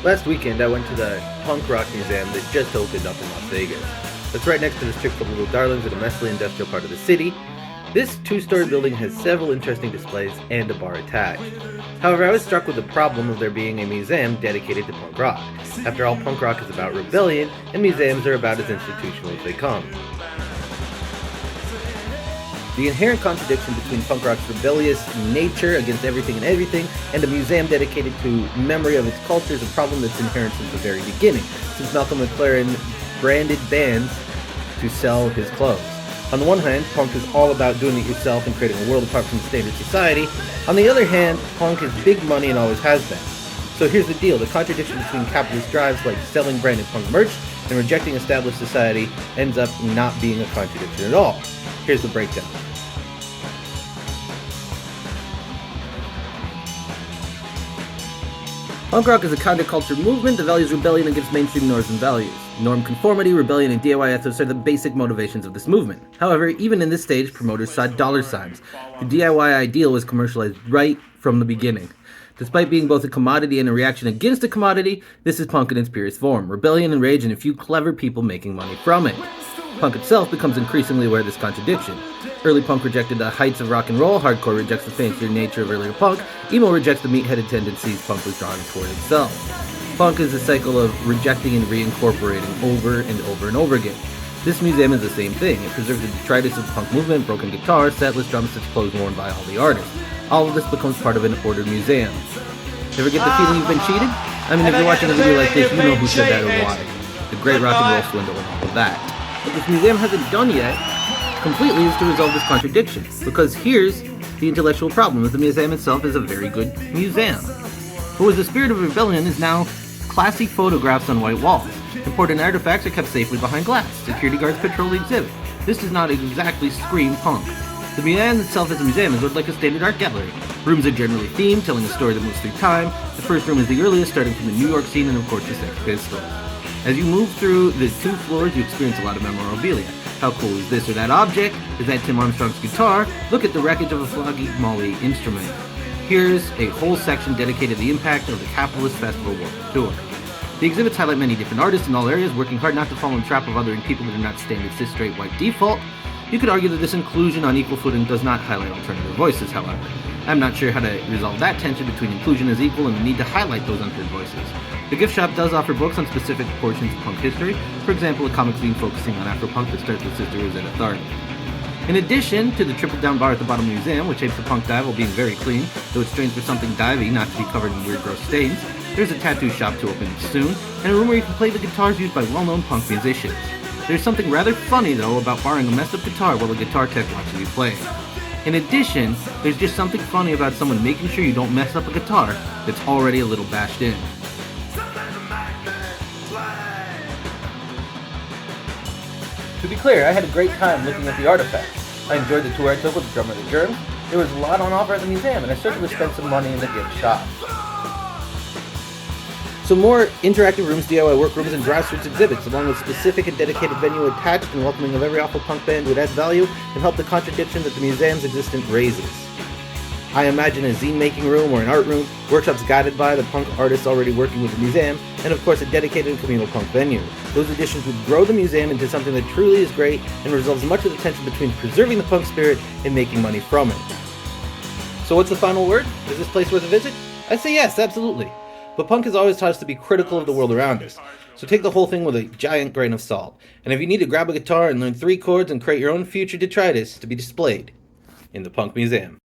Last weekend, I went to the punk rock museum that just opened up in Las Vegas. It's right next to the strip club Little Darlings in a mostly industrial part of the city. This two-story building has several interesting displays and a bar attached. However, I was struck with the problem of there being a museum dedicated to punk rock. After all, punk rock is about rebellion, and museums are about as institutional as they come. The inherent contradiction between punk rock's rebellious nature against everything and everything and a museum dedicated to memory of its culture is a problem that's inherent since the very beginning, since Malcolm McLaren branded bands to sell his clothes. On the one hand, punk is all about doing it yourself and creating a world apart from standard society. On the other hand, punk is big money and always has been. So here's the deal, the contradiction between capitalist drives like selling branded punk merch and rejecting established society ends up not being a contradiction at all. Here's the breakdown. Punk rock is a counterculture movement that values rebellion against mainstream norms and values. Non-conformity, rebellion, and DIY ethos are the basic motivations of this movement. However, even in this stage, promoters saw dollar signs. The DIY ideal was commercialized right from the beginning. Despite being both a commodity and a reaction against a commodity, this is punk in its purest form. Rebellion and rage and a few clever people making money from it. Punk itself becomes increasingly aware of this contradiction. Early punk rejected the heights of rock and roll, hardcore rejects the fancier nature of earlier punk, emo rejects the meat-headed tendencies punk was drawing toward itself. Punk is a cycle of rejecting and reincorporating over and over and over again. This museum is the same thing. It preserves the detritus of the punk movement, broken guitars, setlist drums, such clothes worn by all the artists. All of this becomes part of an ordered museum. Ever get the feeling you've been cheated? I mean, if you're watching a video like this, you know who said that or why. The great rock and roll swindle and all of that. What this museum hasn't done yet completely is to resolve this contradiction, because here's the intellectual problem, that the museum itself is a very good museum. What was the spirit of rebellion is now classy photographs on white walls. Important artifacts are kept safely behind glass. Security guards patrol the exhibit. This does not exactly scream punk. The museum itself as a museum is like a standard art gallery. Rooms are generally themed, telling a story that moves through time. The first room is the earliest, starting from the New York scene and of course the Sex Pistols. As you move through the 2 floors, you experience a lot of memorabilia. How cool is this or that object? Is that Tim Armstrong's guitar? Look at the wreckage of a Floggy Molly instrument. Here's a whole section dedicated to the impact of the capitalist festival world tour. The exhibits highlight many different artists in all areas, working hard not to fall in the trap of othering people that are not standard cis straight white default. You could argue that this inclusion on equal footing does not highlight alternative voices, however. I'm not sure how to resolve that tension between inclusion as equal and the need to highlight those unheard voices. The gift shop does offer books on specific portions of punk history, for example, a comic zine focusing on Afro-punk that starts with Sister Rosetta Tharpe. In addition to the triple-down bar at the bottom of the museum, which apes the punk dive while being very clean, though it strains for something divey not to be covered in weird gross stains, there's a tattoo shop to open soon, and a room where you can play the guitars used by well-known punk musicians. There's something rather funny, though, about borrowing a messed-up guitar while the guitar tech watches you play. In addition, there's just something funny about someone making sure you don't mess up a guitar that's already a little bashed in. To be clear, I had a great time looking at the artifacts. I enjoyed the tour I took with the drummer of the Germs. There was a lot on offer at the museum, and I certainly spent some money in the gift shop. So more interactive rooms, DIY workrooms, and grassroots exhibits, along with specific and dedicated venue attached and welcoming of every awful punk band would add value and help the contradiction that the museum's existence raises. I imagine a zine-making room or an art room, workshops guided by the punk artists already working with the museum, and of course a dedicated and communal punk venue. Those additions would grow the museum into something that truly is great and resolves much of the tension between preserving the punk spirit and making money from it. So what's the final word? Is this place worth a visit? I'd say yes, absolutely. But punk has always taught us to be critical of the world around us. So take the whole thing with a giant grain of salt. And if you need to grab a guitar and learn 3 chords and create your own future detritus to be displayed in the Punk Museum.